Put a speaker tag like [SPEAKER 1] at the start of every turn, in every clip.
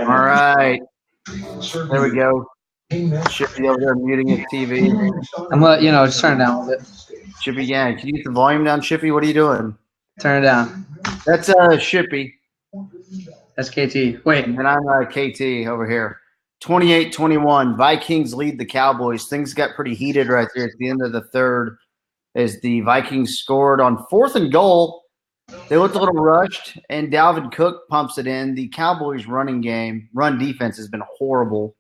[SPEAKER 1] All right. There we go. Shippy over there muting his TV.
[SPEAKER 2] I'm just turn it down a little bit.
[SPEAKER 1] Shippy, yeah. Can you get the volume down, Shippy? What are you doing?
[SPEAKER 2] Turn it down.
[SPEAKER 1] That's Shippy.
[SPEAKER 2] That's KT. Wait.
[SPEAKER 1] And I'm KT over here. 28-21. Vikings lead the Cowboys. Things got pretty heated right there at the end of the third as the Vikings scored on 4th and goal. They looked a little rushed, and Dalvin Cook pumps it in. The Cowboys' run defense has been horrible.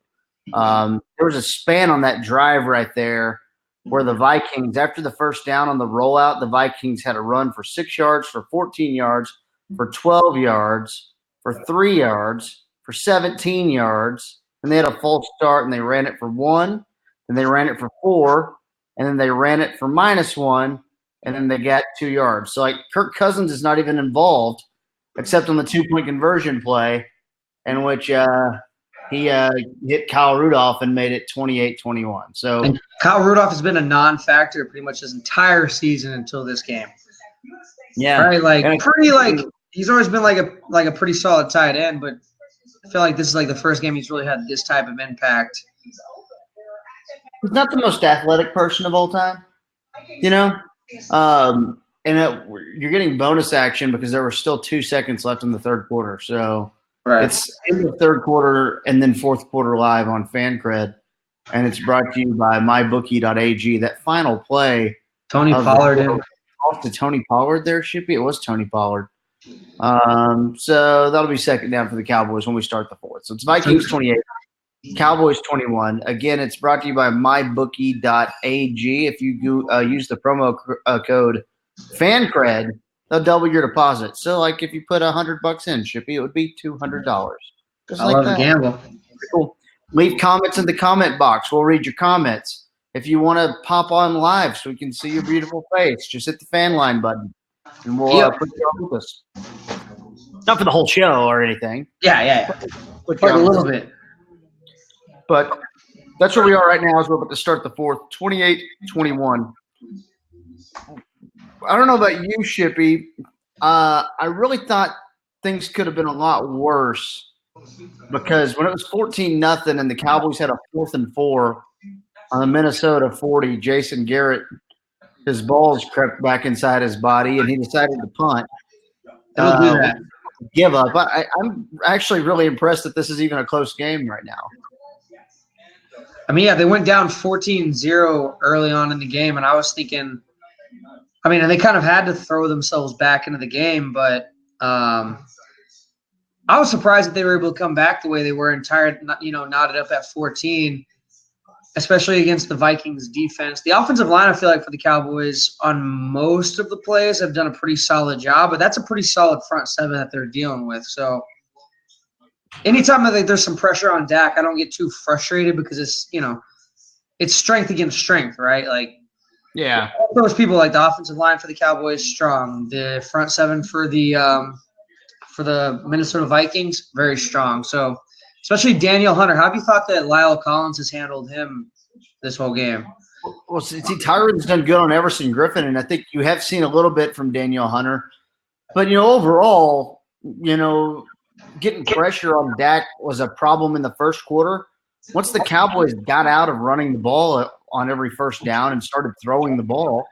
[SPEAKER 1] There was a span on that drive right there where the Vikings, after the first down on the rollout, the Vikings had a run for 6 yards, for 14 yards, for 12 yards, for 3 yards, for 17 yards. And they had a false start, and they ran it for 1, and they ran it for 4, and then they ran it for -1, and then they got 2 yards. So, like, Kirk Cousins is not even involved except on the 2-point conversion play in which he hit Kyle Rudolph and made it 28-21. So
[SPEAKER 2] and Kyle Rudolph has been a non-factor pretty much his entire season until this game.
[SPEAKER 1] Yeah.
[SPEAKER 2] Right, he's always been like a pretty solid tight end, but I feel like this is like the first game he's really had this type of impact.
[SPEAKER 1] He's not the most athletic person of all time, and you're getting bonus action because there were still 2 seconds left in the third quarter. So It's in the third quarter and then fourth quarter live on FanCred, and it's brought to you by MyBookie.ag. That final play,
[SPEAKER 2] Tony Pollard
[SPEAKER 1] off to Tony Pollard there, Shippy. It was Tony Pollard. So that'll be second down for the Cowboys when we start the fourth. So it's Vikings 28, Cowboys 21. Again, it's brought to you by MyBookie.ag. If you use the promo code FanCred, they'll double your deposit. So, like, if you put $100 in, Shippy, it would be $200. Just
[SPEAKER 2] I love the gamble.
[SPEAKER 1] Cool. Leave comments in the comment box. We'll read your comments. If you want to pop on live so we can see your beautiful face, just hit the fan line button, and we'll put you on with us. Not for the whole show or anything.
[SPEAKER 2] Yeah. Put a little bit.
[SPEAKER 1] But that's where we are right now as we're about to start the fourth, 28-21. I don't know about you, Shippy. I really thought things could have been a lot worse because when it was 14-0 and the Cowboys had a 4th and 4 on the Minnesota 40, Jason Garrett, his balls crept back inside his body and he decided to punt.
[SPEAKER 2] Don't do that.
[SPEAKER 1] Give up. I'm actually really impressed that this is even a close game right now.
[SPEAKER 2] I mean, yeah, they went down 14-0 early on in the game, and I was thinking – and they kind of had to throw themselves back into the game, but I was surprised that they were able to come back the way they were and knotted up at 14, especially against the Vikings defense. The offensive line, I feel like, for the Cowboys on most of the plays have done a pretty solid job, but that's a pretty solid front seven that they're dealing with. So anytime I think there's some pressure on Dak, I don't get too frustrated because it's strength against strength, right? Like,
[SPEAKER 1] yeah,
[SPEAKER 2] those people, like the offensive line for the Cowboys, strong. The front seven for the Minnesota Vikings, very strong. So, especially Daniel Hunter. How have you thought that Lyle Collins has handled him this whole game?
[SPEAKER 1] Well, see, Tyron's done good on Everson Griffin, and I think you have seen a little bit from Daniel Hunter. But, overall, getting pressure on Dak was a problem in the first quarter. Once the Cowboys got out of running the ball on every first down and started throwing the ball,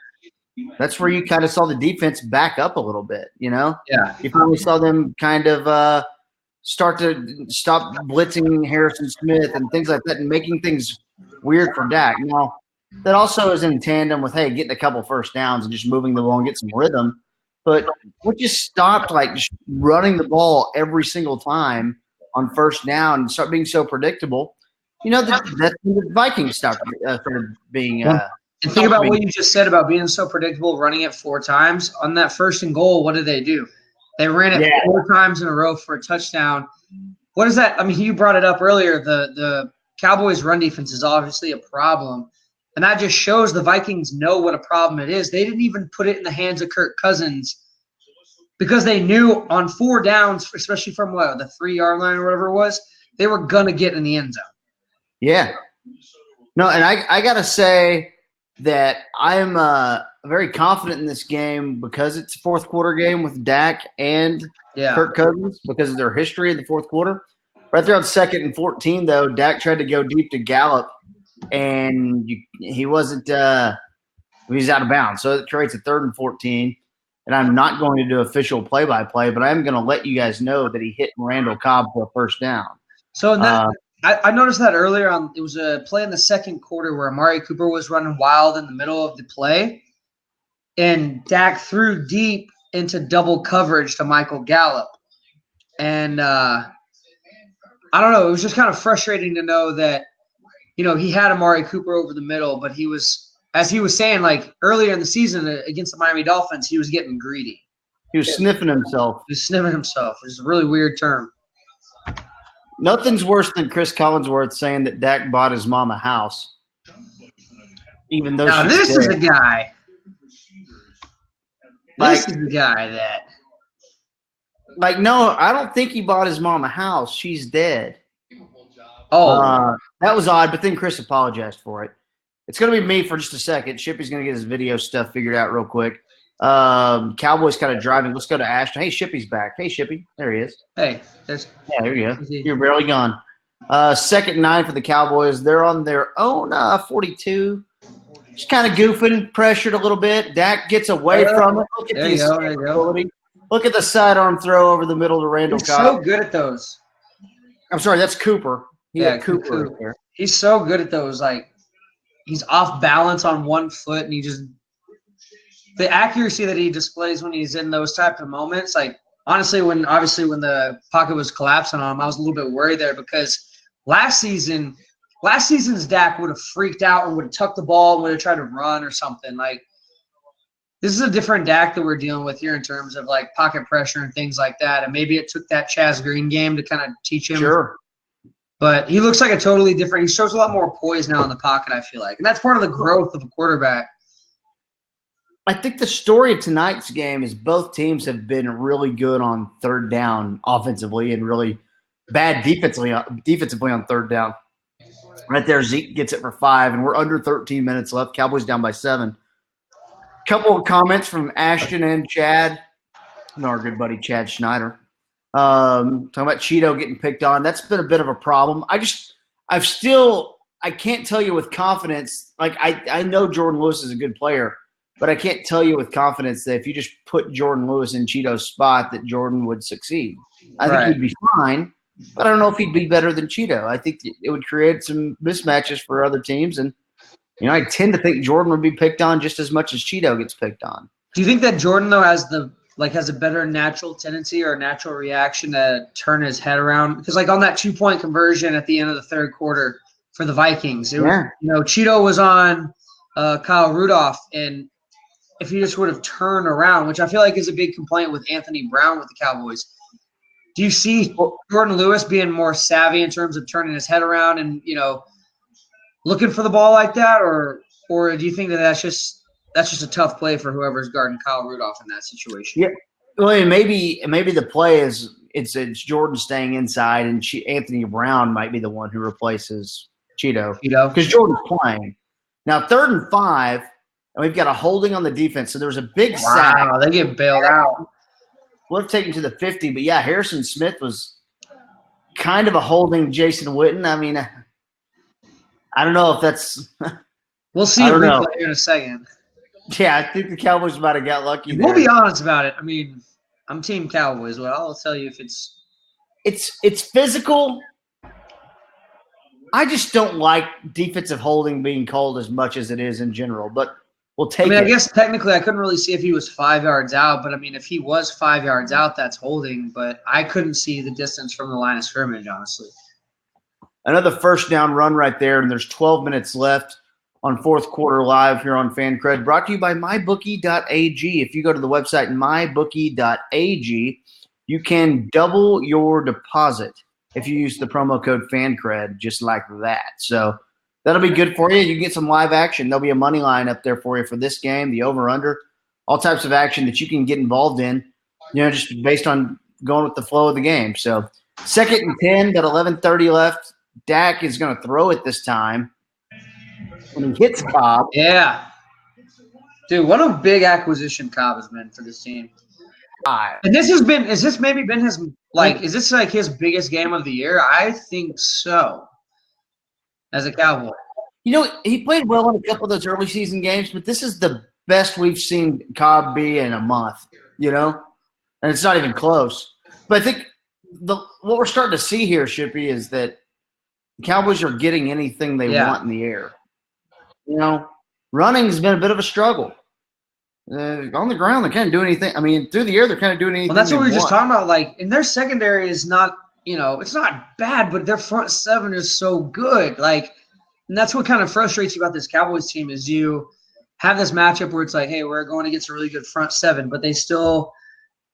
[SPEAKER 1] that's where you kind of saw the defense back up a little bit, Yeah. You finally saw them kind of start to stop blitzing Harrison Smith and things like that and making things weird for Dak. Now, that also is in tandem with, hey, getting a couple first downs and just moving the ball and get some rhythm. But we just stopped, just running the ball every single time on first down and start being so predictable. That's when the Vikings started being
[SPEAKER 2] and think about what you just said about being so predictable, running it 4 times. On that 1st and goal, what did they do? They ran it 4 times in a row for a touchdown. What is that? I mean, you brought it up earlier. The Cowboys' run defense is obviously a problem, and that just shows the Vikings know what a problem it is. They didn't even put it in the hands of Kirk Cousins because they knew on 4 downs, especially from the 3-yard line or whatever it was, they were going to get in the end zone.
[SPEAKER 1] Yeah. No, and I got to say that I'm very confident in this game because it's a fourth quarter game with Dak and Kirk Cousins because of their history in the fourth quarter. Right there on 2nd and 14, though, Dak tried to go deep to Gallup, and he wasn't he's out of bounds. So it creates a 3rd and 14. And I'm not going to do official play-by-play, but I'm going to let you guys know that he hit Randall Cobb for a first down.
[SPEAKER 2] So I noticed that earlier on. It was a play in the second quarter where Amari Cooper was running wild in the middle of the play, and Dak threw deep into double coverage to Michael Gallup. And I don't know. It was just kind of frustrating to know that, he had Amari Cooper over the middle, but he was, as he was saying, like earlier in the season against the Miami Dolphins, he was getting greedy.
[SPEAKER 1] He was sniffing himself.
[SPEAKER 2] He was sniffing himself. It's a really weird term.
[SPEAKER 1] Nothing's worse than Chris Collinsworth saying that Dak bought his mom a house. Even though
[SPEAKER 2] now this is a guy.
[SPEAKER 1] This
[SPEAKER 2] is the guy that.
[SPEAKER 1] No, I don't think he bought his mom a house. She's dead.
[SPEAKER 2] Oh.
[SPEAKER 1] That was odd, but then Chris apologized for it. It's going to be me for just a second. Shippy's going to get his video stuff figured out real quick. Cowboys kind of driving. Let's go to Ashton. Hey, Shippy's back. Hey, Shippy. There he is.
[SPEAKER 2] Hey.
[SPEAKER 1] Yeah, there you go. You're barely gone. 2nd and 9 for the Cowboys. They're on their own 42. Just kind of goofing, pressured a little bit. Dak gets away from it. Look at
[SPEAKER 2] there you go.
[SPEAKER 1] Look at the sidearm throw over the middle to Randall Cobb.
[SPEAKER 2] He's so good at those.
[SPEAKER 1] I'm sorry, that's Cooper.
[SPEAKER 2] Cooper. Right there. He's so good at those. Like, he's off balance on one foot, and the accuracy that he displays when he's in those type of moments. Like, honestly, when the pocket was collapsing on him, I was a little bit worried there because last season's Dak would have freaked out and would have tucked the ball and would have tried to run or something. Like, this is a different Dak that we're dealing with here in terms of like pocket pressure and things like that. And maybe it took that Chaz Green game to kind of teach him.
[SPEAKER 1] Sure.
[SPEAKER 2] But he looks like a totally different – he shows a lot more poise now in the pocket, I feel like. And that's part of the growth of a quarterback.
[SPEAKER 1] I think the story of tonight's game is both teams have been really good on 3rd down offensively and really bad defensively on 3rd down. Right there, Zeke gets it for 5, and we're under 13 minutes left. Cowboys down by 7. Couple of comments from Ashton and Chad, and our good buddy Chad Schneider. Talking about Cheeto getting picked on. That's been a bit of a problem. I can't tell you with confidence. Like, I know Jordan Lewis is a good player, but I can't tell you with confidence that if you just put Jordan Lewis in Cheeto's spot that Jordan would succeed. I think he'd be fine, but I don't know if he'd be better than Cheeto. I think it would create some mismatches for other teams, and I tend to think Jordan would be picked on just as much as Cheeto gets picked on.
[SPEAKER 2] Do you think that Jordan, though, has a better natural tendency or natural reaction to turn his head around? Because, like, on that 2-point conversion at the end of the 3rd quarter for the Vikings, Cheeto was on Kyle Rudolph, and if he just would have turned around, which I feel like is a big complaint with Anthony Brown with the Cowboys, do you see Jordan Lewis being more savvy in terms of turning his head around and, looking for the ball like that, or do you think that that's just a tough play for whoever's guarding Kyle Rudolph in that situation?
[SPEAKER 1] Yeah, well, maybe the play is it's Jordan staying inside, and Anthony Brown might be the one who replaces Cheeto because Jordan's playing now. 3rd and 5, and we've got a holding on the defense. So there's a big sack.
[SPEAKER 2] Wow, they get bailed out.
[SPEAKER 1] Would have taken to the 50, but yeah, Harrison Smith was kind of a holding Jason Witten. I mean, I don't know if that's –
[SPEAKER 2] we'll see a replay here in a second.
[SPEAKER 1] Yeah, I think the Cowboys might have got lucky there.
[SPEAKER 2] We'll be honest about it. I mean, I'm Team Cowboys, but I'll tell you if
[SPEAKER 1] it's physical. I just don't like defensive holding being called as much as it is in general, but we'll take it.
[SPEAKER 2] I guess technically I couldn't really see if he was 5 yards out, but, I mean, if he was 5 yards out, that's holding. But I couldn't see the distance from the line of scrimmage, honestly.
[SPEAKER 1] Another first down run right there, and there's 12 minutes left on 4th quarter live here on FanCred, brought to you by MyBookie.ag. If you go to the website MyBookie.ag, you can double your deposit if you use the promo code FanCred, just like that. So that'll be good for you. You can get some live action. There'll be a money line up there for you for this game, the over-under, all types of action that you can get involved in, just based on going with the flow of the game. So 2nd and 10, got 11:30 left. Dak is going to throw it this time. When he hits Cobb.
[SPEAKER 2] Yeah. Dude, what a big acquisition Cobb has been for this team. And this has been – is this maybe been his – like, is this like his biggest game of the year? I think so, as a Cowboy.
[SPEAKER 1] You know, he played well in a couple of those early season games, but this is the best we've seen Cobb be in a month, you know? And it's not even close. But I think what we're starting to see here, Shippy, is that the Cowboys are getting anything they want in the air. You know, running's been a bit of a struggle. On the ground, they can't do anything. I mean, through the air, they're kind of doing anything.
[SPEAKER 2] Well, that's what we were just talking about. Like, and their secondary is not, you know, it's not bad, but their front seven is so good. Like, and that's what kind of frustrates you about this Cowboys team is you have this matchup where it's like, hey, we're going against a really good front seven, but they still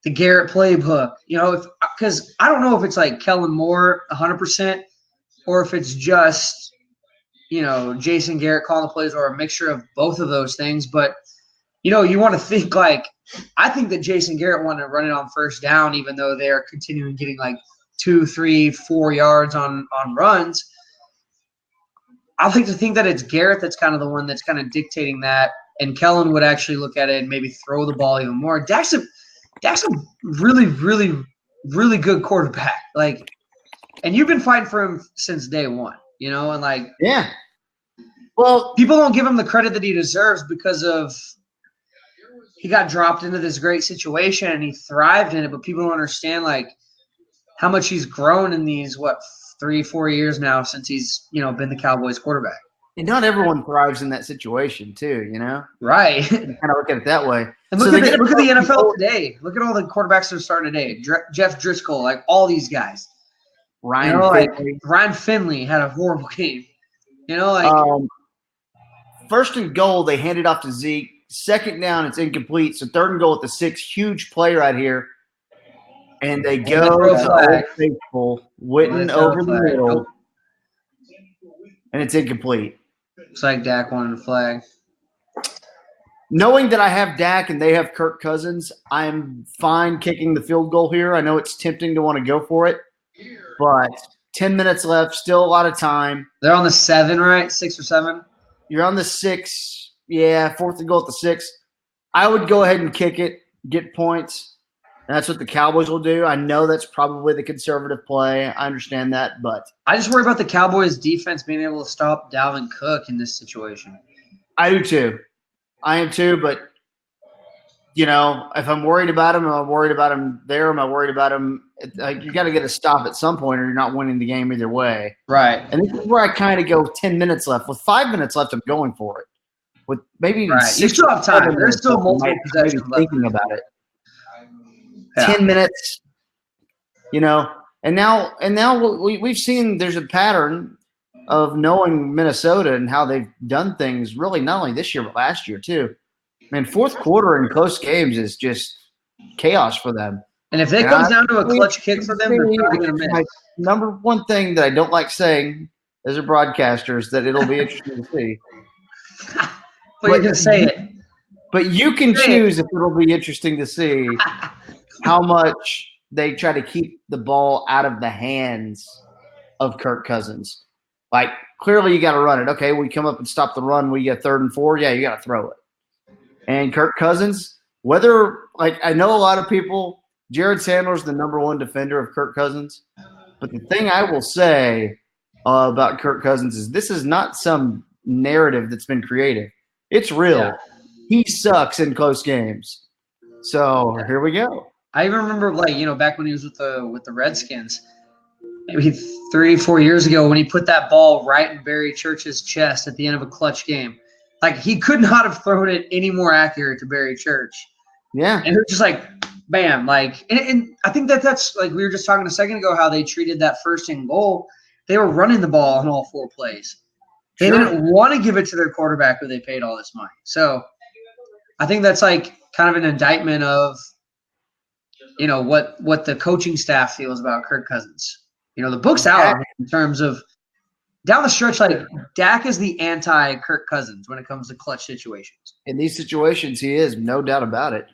[SPEAKER 2] the Garrett playbook, you know, because I don't know if it's like Kellen Moore 100% or if it's just, you know, Jason Garrett calling the plays or a mixture of both of those things. But, you know, you want to think like I think that Jason Garrett wanted to run it on first down, even though they're continuing getting like 2, 3, 4 yards on runs. I like to think that it's Garrett that's kind of the one that's kind of dictating that, and Kellen would actually look at it and maybe throw the ball even more. Dak's a really, really, really good quarterback. Like, and you've been fighting for him since day one, you know, and like,
[SPEAKER 1] yeah. Well,
[SPEAKER 2] people don't give him the credit that he deserves because of he got dropped into this great situation and he thrived in it, but people don't understand like how much he's grown in these 3-4 years now since he's, you know, been the Cowboys quarterback.
[SPEAKER 1] And not everyone thrives in that situation too, you know?
[SPEAKER 2] Right.
[SPEAKER 1] You kind of look at it that way.
[SPEAKER 2] And look at the NFL today. Look at all the quarterbacks that are starting today. Jeff Driscoll, like all these guys. Ryan Finley had a horrible game. You know, like
[SPEAKER 1] first and goal, they hand it off to Zeke. Second down, it's incomplete. So third and goal at the 6, huge play right here. And they go to faithful, Witten over the middle, and it's incomplete.
[SPEAKER 2] It's like Dak wanted a flag.
[SPEAKER 1] Knowing that I have Dak and they have Kirk Cousins, I'm fine kicking the field goal here. I know it's tempting to want to go for it, but 10 minutes left, still a lot of time.
[SPEAKER 2] They're on the 7, right? 6 or 7?
[SPEAKER 1] You're on the 6. Yeah, fourth and goal at the 6. I would go ahead and kick it, get points. And that's what the Cowboys will do. I know that's probably the conservative play. I understand that, but
[SPEAKER 2] I just worry about the Cowboys' defense being able to stop Dalvin Cook in this situation.
[SPEAKER 1] I do too. I am too, but you know, if I'm worried about him, am I worried about him there? Am I worried about him? You got to get a stop at some point, or you're not winning the game either way.
[SPEAKER 2] Right.
[SPEAKER 1] And this is where I kind of go 10 minutes left. With 5 minutes left, I'm going for it. With maybe even 6
[SPEAKER 2] you still have time. There's still multiple possessions left.
[SPEAKER 1] Thinking about it. 10 minutes, you know, and now we've seen there's a pattern of knowing Minnesota and how they've done things really not only this year but last year too. Man, fourth quarter in close games is just chaos for them.
[SPEAKER 2] And if it comes down to a clutch kick for them, they're probably going to miss.
[SPEAKER 1] My number one thing that I don't like saying as a broadcaster is that it'll be interesting to see.
[SPEAKER 2] But you're going to say it.
[SPEAKER 1] But you can choose if it'll be interesting to see how much they try to keep the ball out of the hands of Kirk Cousins. Like, clearly you got to run it. Okay, we come up and stop the run. We get 3rd and 4. Yeah, you got to throw it. And Kirk Cousins, I know a lot of people, Jared Sandler's the number 1 defender of Kirk Cousins. But the thing I will say about Kirk Cousins is this is not some narrative that's been created. It's real. Yeah. He sucks in close games. So here we go.
[SPEAKER 2] I even remember, back when he was with the Redskins, maybe 3-4 years ago, when he put that ball right in Barry Church's chest at the end of a clutch game. Like, he could not have thrown it any more accurate to Barry Church.
[SPEAKER 1] Yeah.
[SPEAKER 2] And it was just like, bam. Like, and I think that's like we were just talking a second ago how they treated that 1st and goal. They were running the ball on all 4 plays. They didn't want to give it to their quarterback who they paid all this money. So I think that's like kind of an indictment of, you know, what the coaching staff feels about Kirk Cousins. You know, the book's out on him in terms of down the stretch, like Dak is the anti-Kirk Cousins when it comes to clutch situations.
[SPEAKER 1] In these situations, he is, no doubt about it.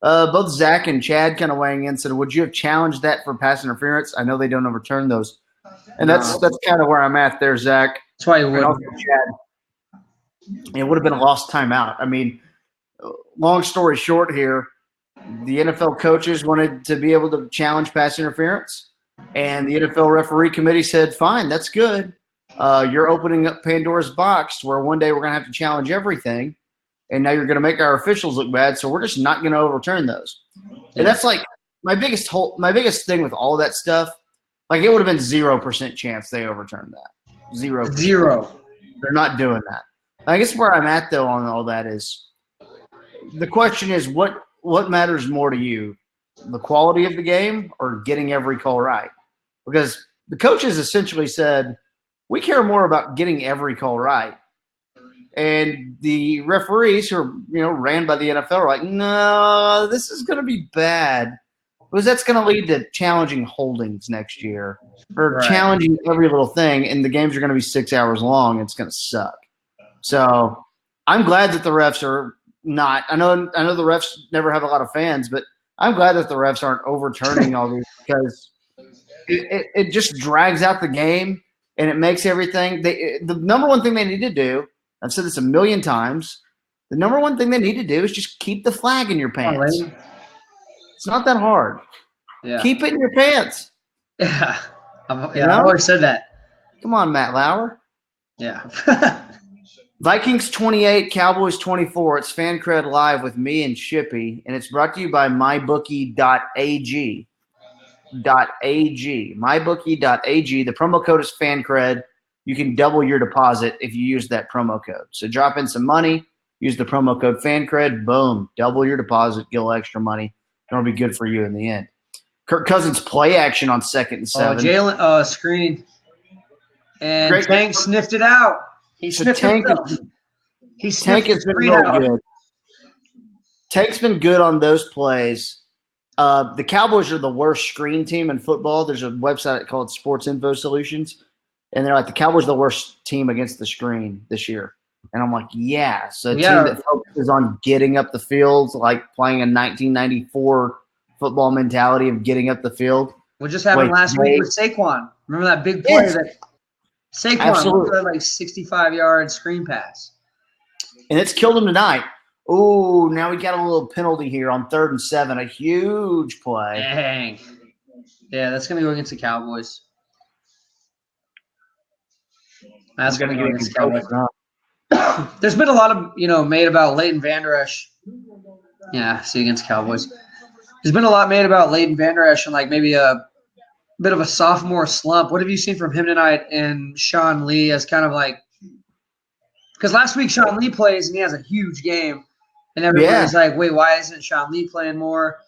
[SPEAKER 1] Both Zach and Chad kind of weighing in said, would you have challenged that for pass interference? I know they don't overturn those. And that's kind of where I'm at there, Zach.
[SPEAKER 2] That's why you would.
[SPEAKER 1] Chad. It would have been a lost timeout. I mean, long story short here, The NFL coaches wanted to be able to challenge pass interference, and the NFL referee committee said, fine, that's good. You're opening up Pandora's box where one day we're going to have to challenge everything, and now you're going to make our officials look bad, so we're just not going to overturn those. And that's like my biggest thing with all that stuff. Like, it would have been 0% chance they overturned that. 0%.
[SPEAKER 2] Zero.
[SPEAKER 1] They're not doing that. I guess where I'm at, though, on all that is the question is what matters more to you, the quality of the game or getting every call right? Because the coaches essentially said, we care more about getting every call right. And the referees who are, ran by the NFL are like, no, this is going to be bad because that's going to lead to challenging holdings next year or challenging every little thing. And the games are going to be 6 hours long. It's going to suck. So I'm glad that the refs are not. I know the refs never have a lot of fans, but I'm glad that the refs aren't overturning all these because it just drags out the game and it makes everything. The number one thing they need to do, I've said this a million times, the number one thing they need to do is just keep the flag in your pants. It's not that hard.
[SPEAKER 2] Yeah.
[SPEAKER 1] Keep it in your pants.
[SPEAKER 2] Yeah. I always said that.
[SPEAKER 1] Come on, Matt Lauer.
[SPEAKER 2] Yeah.
[SPEAKER 1] Vikings 28, Cowboys 24. It's Fan Cred Live with me and Shippy, and it's brought to you by MyBookie.ag. MyBookie.ag. The promo code is FanCred. You can double your deposit if you use that promo code. So drop in some money, use the promo code FanCred, boom, double your deposit, get a little extra money. It'll be good for you in the end. Kirk Cousins play action on 2nd and 7.
[SPEAKER 2] Jalen screen. And
[SPEAKER 1] Great.
[SPEAKER 2] Tank sniffed it out. He sniffed it out.
[SPEAKER 1] Tank has been real good. Tank's been good on those plays. The Cowboys are the worst screen team in football. There's a website called Sports Info Solutions, and they're like, the Cowboys are the worst team against the screen this year. And I'm like, yeah. So a team that focuses on getting up the field, like playing a 1994 football mentality of getting up the field.
[SPEAKER 2] What just happened last week with Saquon? Remember that big play that Saquon put like 65-yard screen pass?
[SPEAKER 1] And it's killed him tonight. Oh, now we got a little penalty here on 3rd and 7. A huge play.
[SPEAKER 2] Dang. Yeah, that's going to go against the Cowboys. That's going to go against the Cowboys. There's been a lot of, made about Leighton Vander Esch. Yeah, see, against Cowboys. There's been a lot made about Leighton Vander Esch and like maybe a bit of a sophomore slump. What have you seen from him tonight and Sean Lee as kind of like – because last week Sean Lee plays and he has a huge game. And everybody's like, wait, why isn't Sean Lee playing more?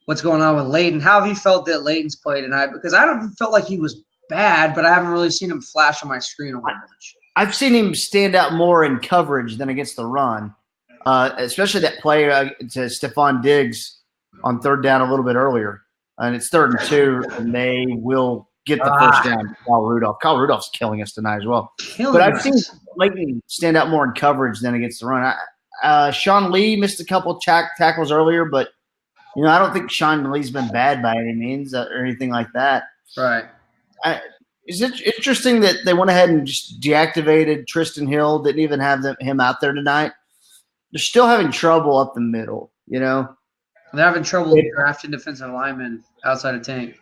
[SPEAKER 2] What's going on with Leighton? How have you felt that Leighton's played tonight? Because I don't felt like he was bad, but I haven't really seen him flash on my screen a lot much.
[SPEAKER 1] I've seen him stand out more in coverage than against the run, especially that play to Stephon Diggs on 3rd down a little bit earlier. And it's 3rd and 2, and they will get the first down to Kyle Rudolph. Kyle Rudolph's killing us tonight as well. But I've seen Leighton stand out more in coverage than against the run. Sean Lee missed a couple tackles earlier, but I don't think Sean Lee's been bad by any means or anything like that.
[SPEAKER 2] Right.
[SPEAKER 1] Is it interesting that they went ahead and just deactivated Tristan Hill? Didn't even have him out there tonight. They're still having trouble up the middle. They're
[SPEAKER 2] having trouble drafting defensive linemen outside of Tank.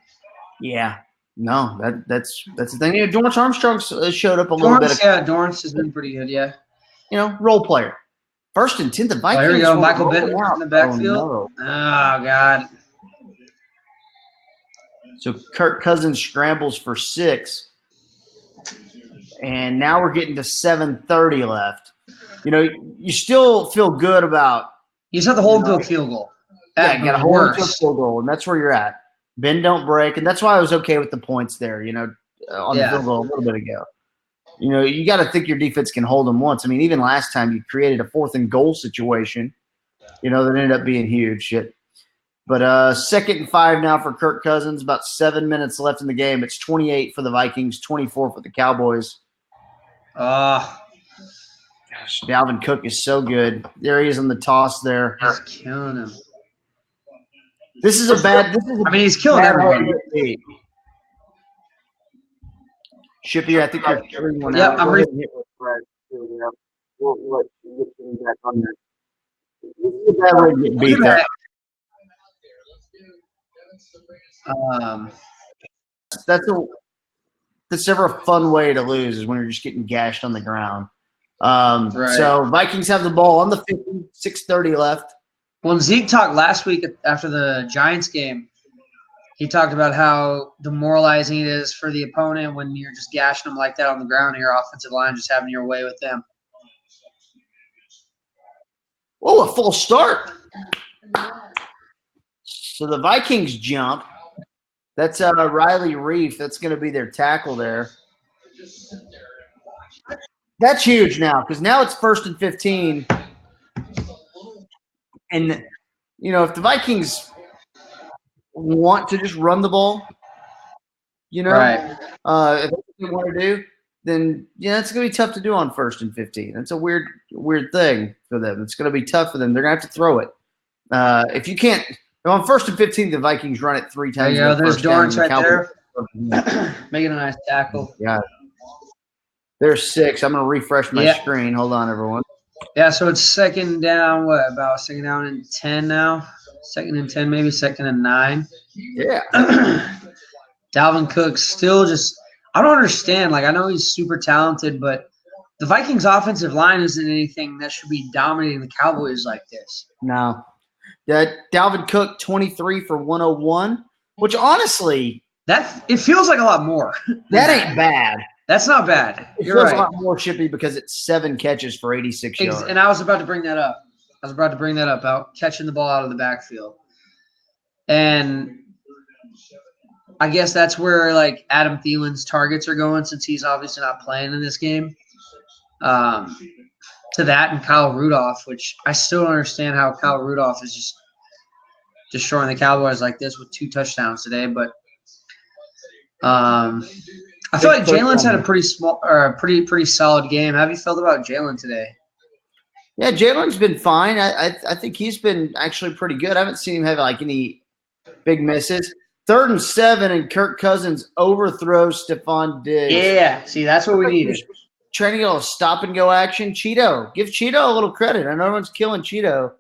[SPEAKER 1] Yeah. No, that's the thing. Dorrance Armstrong showed up a little bit.
[SPEAKER 2] Dorrance has been pretty good. Yeah.
[SPEAKER 1] Role player. 1st and 10. The Vikings.
[SPEAKER 2] Here we go. Michael Benton in the backfield. Oh, God.
[SPEAKER 1] So Kirk Cousins scrambles for 6. And now we're getting to 7:30 left. You still feel good about.
[SPEAKER 2] You just have to hold to a field goal.
[SPEAKER 1] Yeah, you got to hold to a field goal, and that's where you're at. Bend, don't break. And that's why I was okay with the points there, on the field goal a little bit ago. You got to think your defense can hold them once. I mean, even last time you created a 4th and goal situation, that ended up being huge shit. But 2nd and 5 now for Kirk Cousins. About 7 minutes left in the game. It's 28 for the Vikings, 24 for the Cowboys.
[SPEAKER 2] Gosh,
[SPEAKER 1] Dalvin Cook is so good. There he is on the toss there.
[SPEAKER 2] He's killing him.
[SPEAKER 1] This is a bad.
[SPEAKER 2] He's killing everybody.
[SPEAKER 1] Shippy, I think you're carrying one
[SPEAKER 2] out.
[SPEAKER 1] Yep,
[SPEAKER 2] I'm reading.
[SPEAKER 1] We'll let you get back on there. This is a bad way to get beat up. That's never a fun way to lose is when you're just getting gashed on the ground.
[SPEAKER 2] Right.
[SPEAKER 1] So Vikings have the ball on the 50, 6:30 left.
[SPEAKER 2] Well, Zeke talked last week after the Giants game. He talked about how demoralizing it is for the opponent when you're just gashing them like that on the ground and your offensive line just having your way with them.
[SPEAKER 1] Oh, a full start. So the Vikings jump. That's Riley Reef. That's going to be their tackle there. That's huge now because now it's 1st and 15. And, if the Vikings want to just run the ball,
[SPEAKER 2] Right.
[SPEAKER 1] If that's what they want to do, then, it's going to be tough to do on 1st and 15. That's a weird thing for them. It's going to be tough for them. They're going to have to throw it. If you can't – on 1st and 15, the Vikings run it 3 times.
[SPEAKER 2] Yeah, there's Dorrance right there. Making a nice tackle.
[SPEAKER 1] Yeah. There's 6. I'm going to refresh my screen. Hold on, everyone.
[SPEAKER 2] Yeah, so it's second down, second down and 10 now? Second and 10, maybe second and 9.
[SPEAKER 1] Yeah.
[SPEAKER 2] Dalvin Cook still just – I don't understand. Like, I know he's super talented, but the Vikings' offensive line isn't anything that should be dominating the Cowboys like this.
[SPEAKER 1] No. Dalvin Cook, 23 for 101, which honestly –
[SPEAKER 2] it feels like a lot more.
[SPEAKER 1] That ain't bad.
[SPEAKER 2] That's not bad.
[SPEAKER 1] You're right. A lot more, Shippy, because it's 7 catches for 86 yards.
[SPEAKER 2] And I was about to bring that up. About catching the ball out of the backfield. And I guess that's where, like, Adam Thielen's targets are going since he's obviously not playing in this game. To that and Kyle Rudolph, which I still don't understand how Kyle Rudolph is just destroying the Cowboys like this with 2 touchdowns today. But I feel like Jalen's had a pretty solid game. How have you felt about Jalen today?
[SPEAKER 1] Yeah, Jalen's been fine. I think he's been actually pretty good. I haven't seen him have like any big misses. 3rd and 7, and Kirk Cousins overthrows Stephon Diggs.
[SPEAKER 2] Yeah, see, that's what we needed.
[SPEAKER 1] Trying to get a little stop-and-go action. Cheeto. Give Cheeto a little credit. I know everyone's killing Cheeto.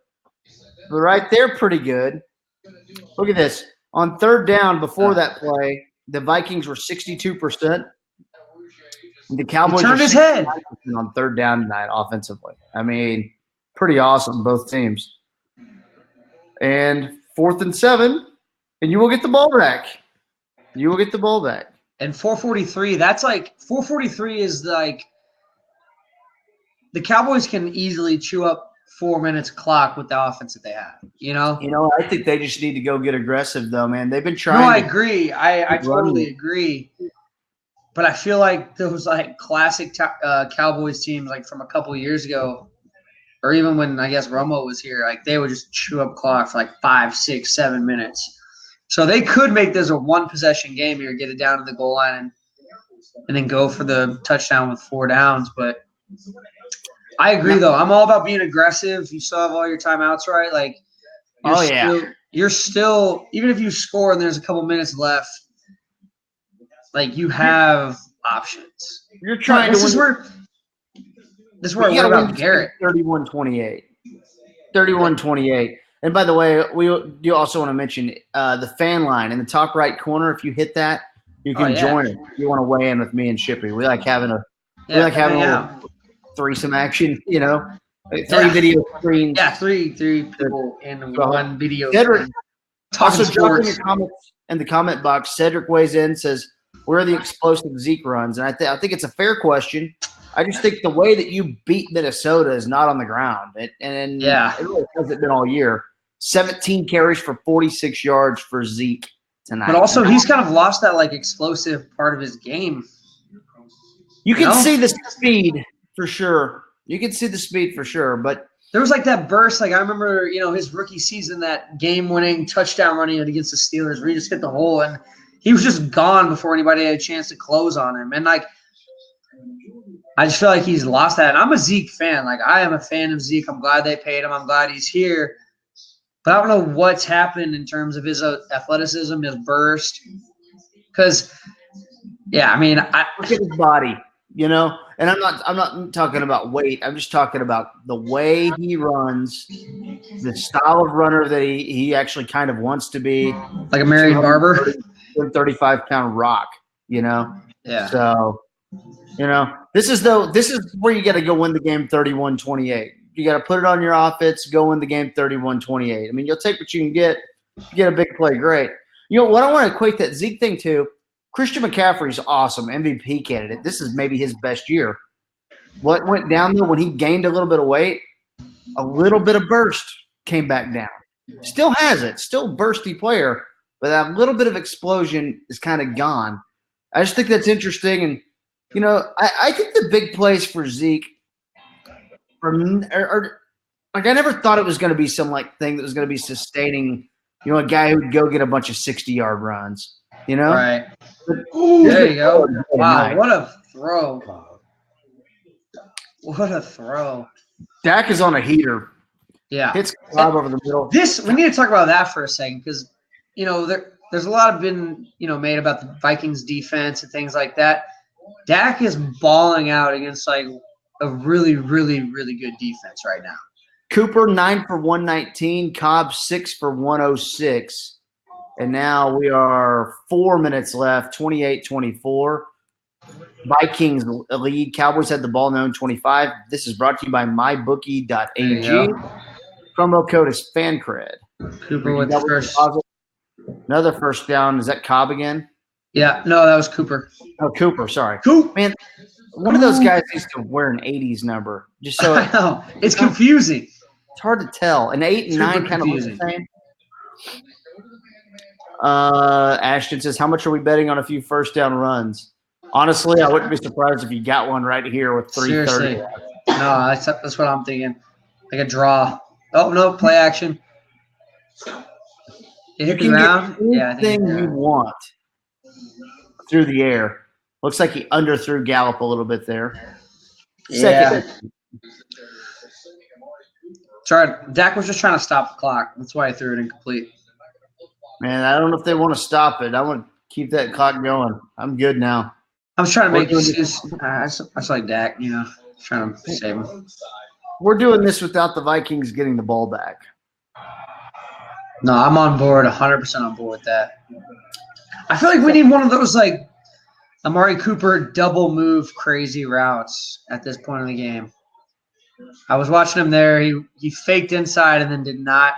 [SPEAKER 1] But right there, pretty good. Look at this. On 3rd down, before that play, the Vikings were 62%. The Cowboys
[SPEAKER 2] turned his head
[SPEAKER 1] on 3rd down tonight offensively. I mean, pretty awesome, both teams. And 4th and 7, and you will get the ball back.
[SPEAKER 2] And 443, that's like 443 is like the Cowboys can easily chew up 4 minutes clock with the offense that they have.
[SPEAKER 1] I think they just need to go get aggressive, though, man. They've been trying.
[SPEAKER 2] No, I agree. I totally agree. But I feel like those like classic Cowboys teams, like from a couple of years ago, or even when I guess Romo was here, like they would just chew up clock for like 5, 6, 7 minutes. So they could make this a 1-possession game here, get it down to the goal line, and then go for the touchdown with 4 downs. But I agree, though. I'm all about being aggressive. You still have all your timeouts, right? Like, you're still, even if you score and there's a couple minutes left, like you have options.
[SPEAKER 1] You're trying to win.
[SPEAKER 2] This is where I worry about Garrett.
[SPEAKER 1] 31-28. 31-28. And by the way, you also want to mention the fan line in the top right corner. If you hit that, you can join it. You want to weigh in with me and Shippy. We like having a little threesome action. 3 video screens.
[SPEAKER 2] Yeah, three people in one video.
[SPEAKER 1] Cedric, also drop in your comments in the comment box. Cedric weighs in, says, "Where are the explosive Zeke runs?" And I think it's a fair question. I just think the way that you beat Minnesota is not on the ground. It really hasn't been all year. 17 carries for 46 yards for Zeke tonight.
[SPEAKER 2] But also, he's kind of lost that like explosive part of his game.
[SPEAKER 1] You can see the speed for sure. But
[SPEAKER 2] there was like that burst. Like I remember, his rookie season, that game-winning touchdown running against the Steelers, where he just hit the hole and he was just gone before anybody had a chance to close on him. And like, I just feel like he's lost that. And I'm a Zeke fan. Like I am a fan of Zeke. I'm glad they paid him. I'm glad he's here. But I don't know what's happened in terms of his athleticism, his burst. Because, look
[SPEAKER 1] at his body. and I'm not talking about weight. I'm just talking about the way he runs, the style of runner that he actually kind of wants to be.
[SPEAKER 2] Like a Marion Barber?
[SPEAKER 1] 35-pound rock,
[SPEAKER 2] Yeah.
[SPEAKER 1] So, this is where you got to go win the game 31-28. You got to put it on your offense, go win the game 31-28. I mean, you'll take what you can get. If you get a big play, great. What I want to equate that Zeke thing to, Christian McCaffrey's awesome, MVP candidate. This is maybe his best year. What went down there when he gained a little bit of weight? A little bit of burst came back down. Still has it. Still bursty player, but that little bit of explosion is kind of gone. I just think that's interesting. And, I think the big plays for Zeke are I never thought it was going to be some thing that was going to be sustaining, a guy who would go get a bunch of 60-yard runs,
[SPEAKER 2] Right. There you go. Wow, what a throw. What a throw.
[SPEAKER 1] Dak is on a heater.
[SPEAKER 2] Yeah.
[SPEAKER 1] Hits Cobb over the middle.
[SPEAKER 2] We need to talk about that for a second because, there's a lot been, made about the Vikings defense and things like that. Dak is balling out against a really, really, really good defense right now.
[SPEAKER 1] Cooper 9 for 119, Cobb 6 for 106. And now we are 4 minutes left, 28-24. Vikings lead. Cowboys had the ball known 25. This is brought to you by MyBookie.ag. Promo code is FanCred.
[SPEAKER 2] Cooper with the first.
[SPEAKER 1] Another first down. Is that Cobb again?
[SPEAKER 2] Yeah. No, that was Cooper.
[SPEAKER 1] Oh, Cooper. Sorry.
[SPEAKER 2] Coop.
[SPEAKER 1] Man, one of those guys needs to wear an 80s number. Just so
[SPEAKER 2] I know. It's confusing.
[SPEAKER 1] It's hard to tell. An 8 and 9 kind of looks the same. Ashton says, how much are we betting on a few first down runs? Honestly, I wouldn't be surprised if you got one right here with 3:30.
[SPEAKER 2] Seriously. No, that's what I'm thinking. Like a draw. Oh, no, play action. It hit the ground.
[SPEAKER 1] Anything you want through the air. Looks like he underthrew Gallup a little bit there. Second.
[SPEAKER 2] Sorry, Dak was just trying to stop the clock. That's why I threw it incomplete.
[SPEAKER 1] Man, I don't know if they want to stop it. I want to keep that clock going. I'm good now.
[SPEAKER 2] I was trying to make excuses. I like Dak, trying to save him.
[SPEAKER 1] We're doing this without the Vikings getting the ball back.
[SPEAKER 2] No, I'm on board, 100% on board with that. I feel like we need one of those, Amari Cooper double move crazy routes at this point in the game. I was watching him there. He faked inside and then did not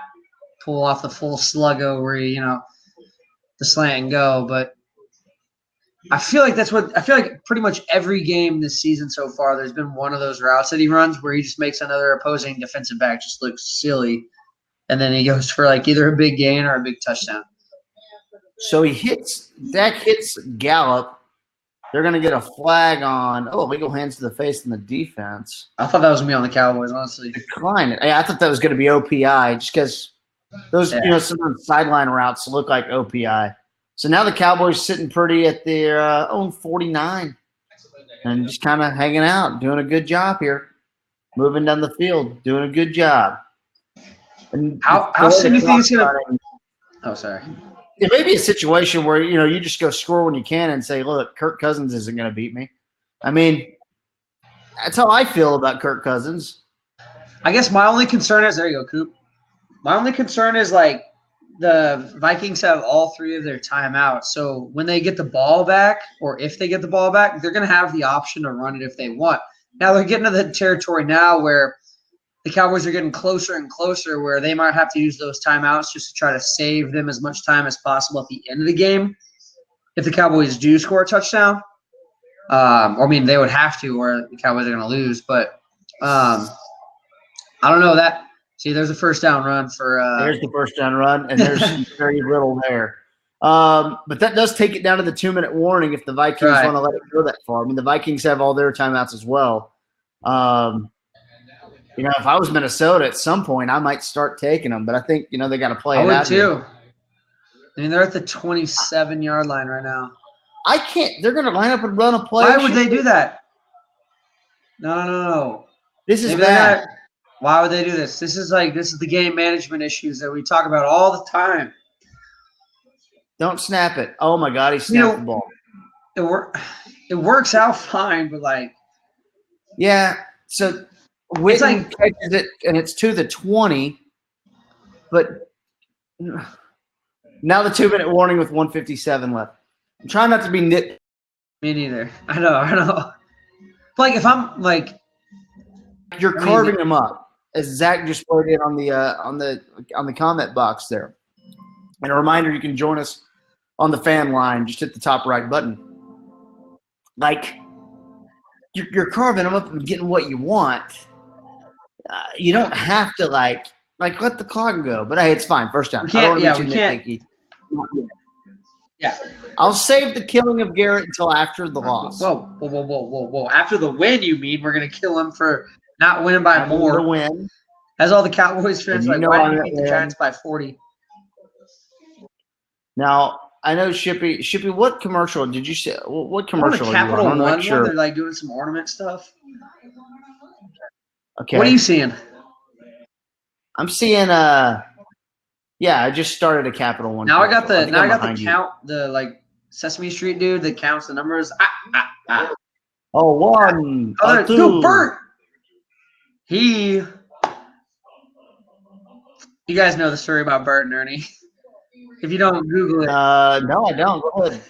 [SPEAKER 2] pull off the full sluggo where the slant and go. But I feel like pretty much every game this season so far, there's been one of those routes that he runs where he just makes another opposing defensive back just look silly. And then he goes for either a big gain or a big touchdown.
[SPEAKER 1] So Dak hits Gallup. They're going to get a flag on, illegal hands to the face in the defense.
[SPEAKER 2] I thought that was going to be on the Cowboys, honestly.
[SPEAKER 1] Decline it. I thought that was going to be OPI just because those, some of the sideline routes look like OPI. So now the Cowboys sitting pretty at their own 49 and just kind of hanging out, doing a good job here, moving down the field, doing a good job. And
[SPEAKER 2] how soon do you think it's going to – oh, sorry.
[SPEAKER 1] It may be a situation where, you just go score when you can and say, look, Kirk Cousins isn't going to beat me. I mean, that's how I feel about Kirk Cousins.
[SPEAKER 2] I guess my only concern is – there you go, Coop. My only concern is, the Vikings have all three of their timeouts. So when they get the ball back, or if they get the ball back, they're going to have the option to run it if they want. Now they're getting to the territory now where the Cowboys are getting closer and closer where they might have to use those timeouts just to try to save them as much time as possible at the end of the game. If the Cowboys do score a touchdown, they would have to, or the Cowboys are going to lose. But I don't know that. See, there's a first down run for
[SPEAKER 1] there's the first down run, and there's very little there. But that does take it down to the 2-minute warning if the Vikings want to let it go that far. I mean, the Vikings have all their timeouts as well. If I was Minnesota at some point, I might start taking them. But I think, they got to play it out.
[SPEAKER 2] I would too. I mean, they're at the 27-yard line right now.
[SPEAKER 1] I can't. They're going to line up and run a play.
[SPEAKER 2] Why would they do that? No.
[SPEAKER 1] This is bad.
[SPEAKER 2] Why would they do this? This is the game management issues that we talk about all the time.
[SPEAKER 1] Don't snap it. Oh my God, he snapped the ball.
[SPEAKER 2] It works out fine, but
[SPEAKER 1] Yeah. So
[SPEAKER 2] It's
[SPEAKER 1] Witten
[SPEAKER 2] like
[SPEAKER 1] catches it, and it's to the 20. But now the 2-minute warning with 1:57 left. I'm trying not to be nit.
[SPEAKER 2] me neither. I know. Like if I'm like,
[SPEAKER 1] You're
[SPEAKER 2] I mean,
[SPEAKER 1] carving them up, as Zach just put in on the comment box there. And a reminder, you can join us on the fan line. Just hit the top right button. Like you're carving them up and getting what you want. You don't have to like let the clock go. But hey, it's fine. First down.
[SPEAKER 2] we
[SPEAKER 1] I don't
[SPEAKER 2] can't.
[SPEAKER 1] want to
[SPEAKER 2] Yeah,
[SPEAKER 1] be
[SPEAKER 2] we
[SPEAKER 1] too
[SPEAKER 2] can't.
[SPEAKER 1] nitpicky.
[SPEAKER 2] Yeah.
[SPEAKER 1] I'll save the killing of Garrett until after the loss.
[SPEAKER 2] Whoa. After the win, you mean we're gonna kill him for not winning by
[SPEAKER 1] After
[SPEAKER 2] more?
[SPEAKER 1] the win.
[SPEAKER 2] As all the Cowboys fans
[SPEAKER 1] And you
[SPEAKER 2] like,
[SPEAKER 1] know
[SPEAKER 2] why
[SPEAKER 1] I'm
[SPEAKER 2] did you
[SPEAKER 1] gonna
[SPEAKER 2] beat the
[SPEAKER 1] win.
[SPEAKER 2] Giants by 40?
[SPEAKER 1] Now I know Shippy. What commercial did you say? What
[SPEAKER 2] On the
[SPEAKER 1] commercial are you
[SPEAKER 2] Capital
[SPEAKER 1] on? I'm
[SPEAKER 2] One
[SPEAKER 1] not sure.
[SPEAKER 2] they're like doing some ornament stuff.
[SPEAKER 1] Okay.
[SPEAKER 2] What are you seeing?
[SPEAKER 1] I'm seeing yeah, I just started a Capital One.
[SPEAKER 2] Now I got
[SPEAKER 1] commercial.
[SPEAKER 2] the
[SPEAKER 1] behind you.
[SPEAKER 2] count, the like Sesame Street dude that counts the numbers.
[SPEAKER 1] Oh, one, two.
[SPEAKER 2] No, Bert. You guys know the story about Bert and Ernie. If you don't Google it,
[SPEAKER 1] No, I don't. Go ahead.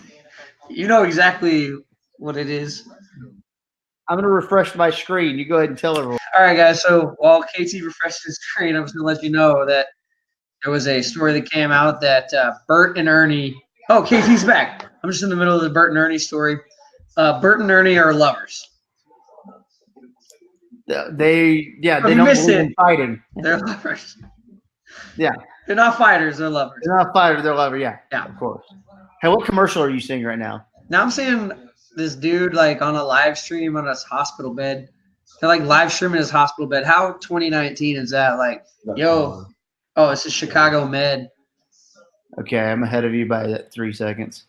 [SPEAKER 2] you know exactly what it is.
[SPEAKER 1] I'm gonna refresh my screen. You go ahead and tell everyone.
[SPEAKER 2] All right, guys. So while KT refreshes his screen, I'm just gonna let you know that there was a story that came out that Bert and Ernie. Oh, KT's back. I'm just in the middle of the Bert and Ernie story. Bert and Ernie are lovers.
[SPEAKER 1] They don't
[SPEAKER 2] missed
[SPEAKER 1] believe
[SPEAKER 2] it.
[SPEAKER 1] in fighting.
[SPEAKER 2] They're lovers.
[SPEAKER 1] Yeah,
[SPEAKER 2] They're not fighters. They're lovers.
[SPEAKER 1] they're not fighters. They're lovers. Yeah,
[SPEAKER 2] Yeah.
[SPEAKER 1] of course. Hey, what commercial are you seeing right now?
[SPEAKER 2] Now I'm seeing this dude like on a live stream on his hospital bed. They're like live streaming his hospital bed. How 2019 is that? Like, yo, oh, it's a Chicago Med.
[SPEAKER 1] Okay, I'm ahead of you by 3 seconds.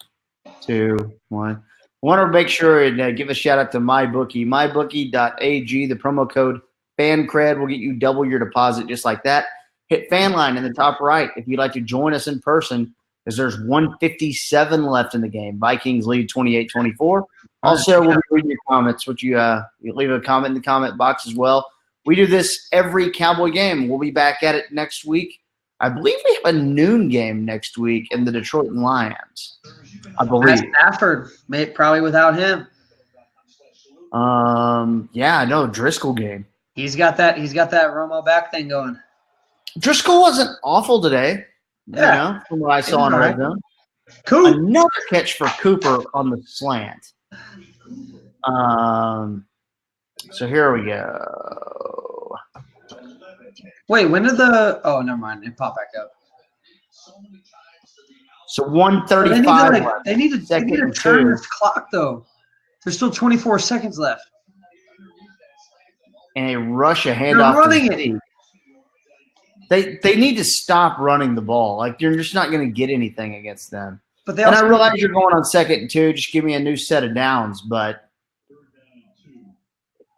[SPEAKER 1] 2, 1. I want to make sure and give a shout out to MyBookie. MyBookie.ag. The promo code FANCRED will get you double your deposit just like that. Hit fan line in the top right if you'd like to join us in person, because there's 1:57 left in the game. Vikings lead 28-24. Also, we'll be reading your comments, which you leave a comment in the comment box as well. We do this every Cowboy game. We'll be back at it next week. I believe we have a noon game next week in the Detroit Lions. I believe.
[SPEAKER 2] Stafford, probably without him.
[SPEAKER 1] Yeah, I know, Driscoll game.
[SPEAKER 2] He's got that Romo back thing going.
[SPEAKER 1] Driscoll wasn't awful today.
[SPEAKER 2] Yeah.
[SPEAKER 1] From what I saw in red zone.
[SPEAKER 2] Cool.
[SPEAKER 1] Another catch for Cooper on the slant. So here we go.
[SPEAKER 2] Wait, when did the? Oh, never mind. It popped back up.
[SPEAKER 1] So 1:35.
[SPEAKER 2] They need to turn this clock though. There's still 24 seconds left.
[SPEAKER 1] And a rush a handoff.
[SPEAKER 2] They're running it.
[SPEAKER 1] They need to stop running the ball. Like, you're just not going to get anything against them.
[SPEAKER 2] But
[SPEAKER 1] I realize you're going on 2nd and 2. Just give me a new set of downs. But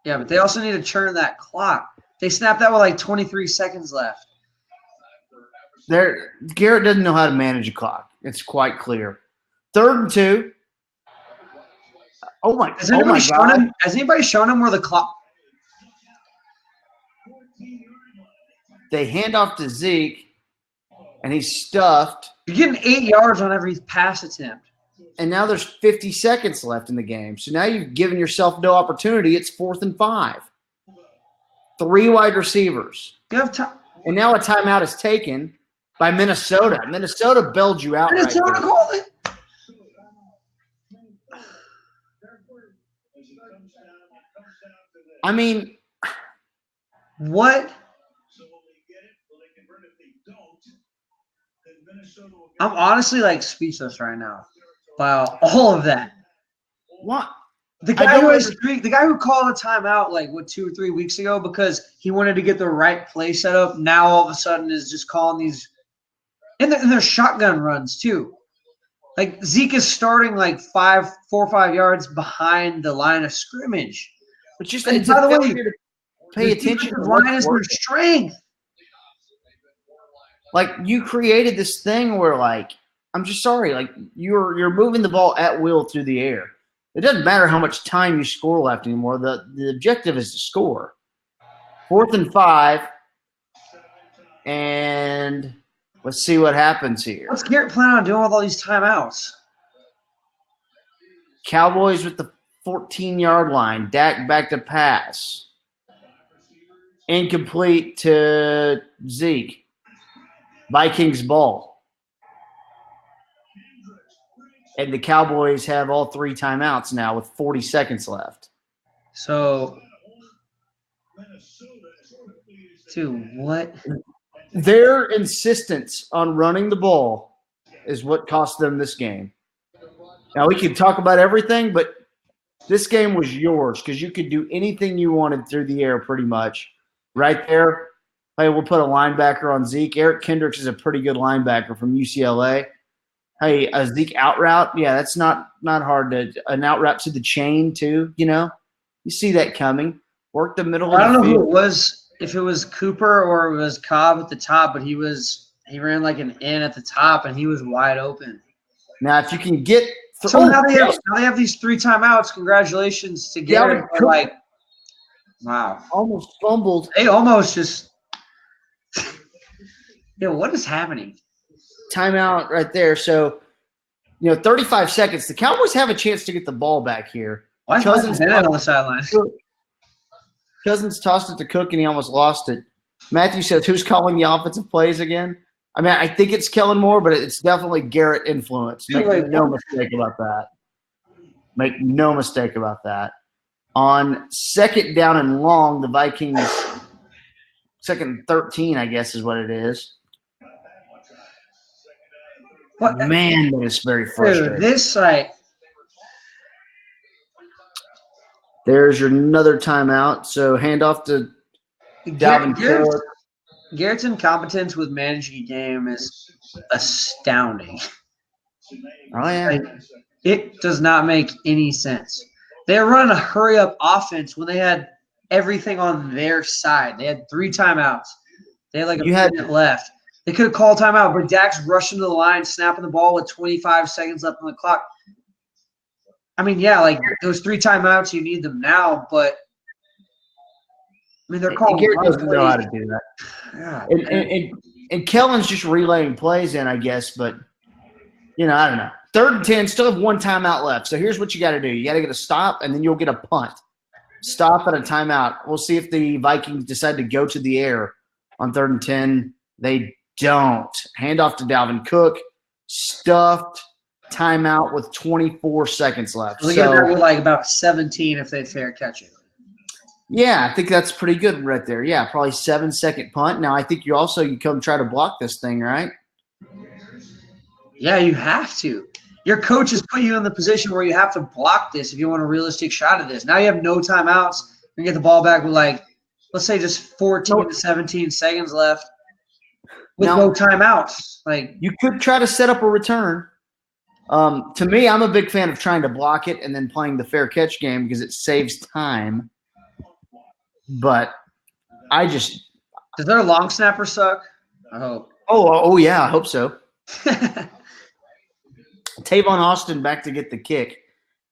[SPEAKER 2] yeah, but they also need to turn that clock. They snapped that with like 23 seconds left.
[SPEAKER 1] Garrett doesn't know how to manage a clock. It's quite clear. 3rd and 2. Oh my!
[SPEAKER 2] Has anybody shown him where the clock?
[SPEAKER 1] They hand off to Zeke, and he's stuffed.
[SPEAKER 2] You're getting 8 yards on every pass attempt.
[SPEAKER 1] And now there's 50 seconds left in the game. So now you've given yourself no opportunity. It's 4th and 5. 3 wide receivers.
[SPEAKER 2] You have time.
[SPEAKER 1] And now a timeout is taken by Minnesota. Minnesota bailed you out.
[SPEAKER 2] Minnesota called it.
[SPEAKER 1] I mean,
[SPEAKER 2] what? I'm honestly like speechless right now by all of that.
[SPEAKER 1] What?
[SPEAKER 2] The guy who called a timeout like 2 or 3 weeks ago because he wanted to get the right play set up, now all of a sudden is just calling these, and they're shotgun runs too. Like Zeke is starting like 4 or 5 yards behind the line of scrimmage.
[SPEAKER 1] But just
[SPEAKER 2] by the way,
[SPEAKER 1] to pay attention to
[SPEAKER 2] line is their strength.
[SPEAKER 1] Like, you created this thing where, like, I'm just sorry, like, you're moving the ball at will through the air. It doesn't matter how much time you score left anymore. The objective is to score. 4th and 5. And let's see what happens here.
[SPEAKER 2] What's Garrett planning on doing with all these timeouts?
[SPEAKER 1] Cowboys with the 14-yard line. Dak back to pass. Incomplete to Zeke. Vikings ball. And the Cowboys have all 3 timeouts now with 40 seconds left.
[SPEAKER 2] So, dude, what?
[SPEAKER 1] Their insistence on running the ball is what cost them this game. Now, we could talk about everything, but this game was yours because you could do anything you wanted through the air pretty much. Right there, hey, we'll put a linebacker on Zeke. Eric Kendricks is a pretty good linebacker from UCLA. Hey, a Zeke out route, yeah, that's not hard to – an out route to the chain too, you know. You see that coming. Work the middle of the field.
[SPEAKER 2] I don't know who it was, if it was Cooper or it was Cobb at the top, but he ran like an in at the top, and he was wide open.
[SPEAKER 1] Now, if you can get –
[SPEAKER 2] So now they have these 3 timeouts. Congratulations to Garrett. Like, wow.
[SPEAKER 1] Almost fumbled.
[SPEAKER 2] They almost just – yo, what is happening?
[SPEAKER 1] Timeout right there. So, 35 seconds. The Cowboys have a chance to get the ball back here.
[SPEAKER 2] Why is Cousins on the sideline?
[SPEAKER 1] Cousins tossed it to Cook, and he almost lost it. Matthew says, who's calling the offensive plays again? I mean, I think it's Kellen Moore, but it's definitely Garrett influence. Make no mistake about that. Make no mistake about that. On 2nd down and long, the Vikings, 2nd and 13, I guess is what it is.
[SPEAKER 2] What?
[SPEAKER 1] Man, that is very frustrating.
[SPEAKER 2] Dude, this site.
[SPEAKER 1] There's another timeout. So handoff to Dalvin Cook.
[SPEAKER 2] Garrett's incompetence with managing a game is astounding.
[SPEAKER 1] Oh, yeah.
[SPEAKER 2] Like, it does not make any sense. They're running a hurry-up offense when they had everything on their side. They had 3 timeouts. They had like a minute left. They could have called timeout, but Dak's rushing to the line, snapping the ball with 25 seconds left on the clock. I mean, yeah, like those 3 timeouts, you need them now, but I mean, they're calling.
[SPEAKER 1] Garrett doesn't know how to do that.
[SPEAKER 2] Yeah.
[SPEAKER 1] And Kellen's just relaying plays in, I guess, but I don't know. 3rd and 10, still have 1 timeout left. So here's what you got to do: you got to get a stop, and then you'll get a punt. Stop at a timeout. We'll see if the Vikings decide to go to the air on 3rd and 10. They don't. Handoff to Dalvin Cook. Stuffed. Timeout with 24 seconds left.
[SPEAKER 2] Look at that with like about 17 if they fair catch it.
[SPEAKER 1] Yeah, I think that's pretty good right there. Yeah, probably 7-second punt. Now I think you come try to block this thing, right?
[SPEAKER 2] Yeah, you have to. Your coach has put you in the position where you have to block this if you want a realistic shot at this. Now you have no timeouts. You get the ball back with let's say just 14 to 17 seconds left with no timeouts. Like,
[SPEAKER 1] you could try to set up a return. To me, I'm a big fan of trying to block it and then playing the fair catch game because it saves time. But does
[SPEAKER 2] their long snapper suck? I hope.
[SPEAKER 1] Oh yeah, I hope so. Tavon Austin back to get the kick.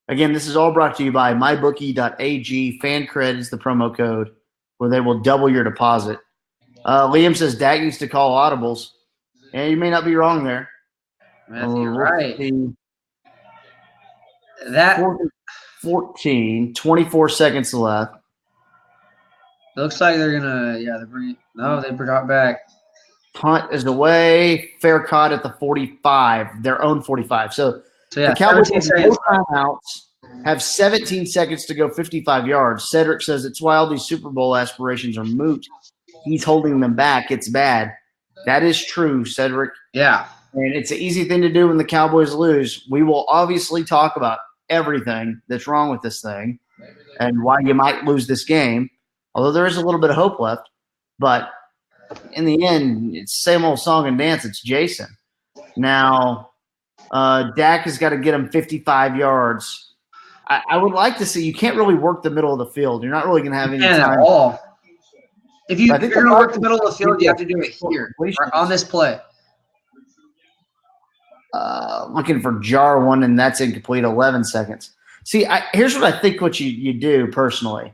[SPEAKER 1] Again, this is all brought to you by MyBookie.ag. FanCred is the promo code where they will double your deposit. Liam says Dak needs to call audibles. Yeah, you may not be wrong there.
[SPEAKER 2] Matthew, right.
[SPEAKER 1] That 14, 24 seconds left.
[SPEAKER 2] It looks like they're gonna they brought back.
[SPEAKER 1] Punt is away. Fair caught at the 45, their own 45. So the Cowboys have no timeouts, have 17 seconds to go 55 yards. Cedric says it's why all these Super Bowl aspirations are moot. He's holding them back. It's bad. That is true, Cedric.
[SPEAKER 2] Yeah.
[SPEAKER 1] And it's an easy thing to do when the Cowboys lose. We will obviously talk about everything that's wrong with this thing and why you might lose this game, although there is a little bit of hope left. But in the end, it's same old song and dance. It's Jason. Now, Dak has got to get him 55 yards. I would like to see – you can't really work the middle of the field. You're not really going to have any time.
[SPEAKER 2] At all. If you're going to work the middle of the field, you have to do it here on this play.
[SPEAKER 1] Looking for jar one, and that's incomplete. 11 seconds. See, here's what I think what you do personally.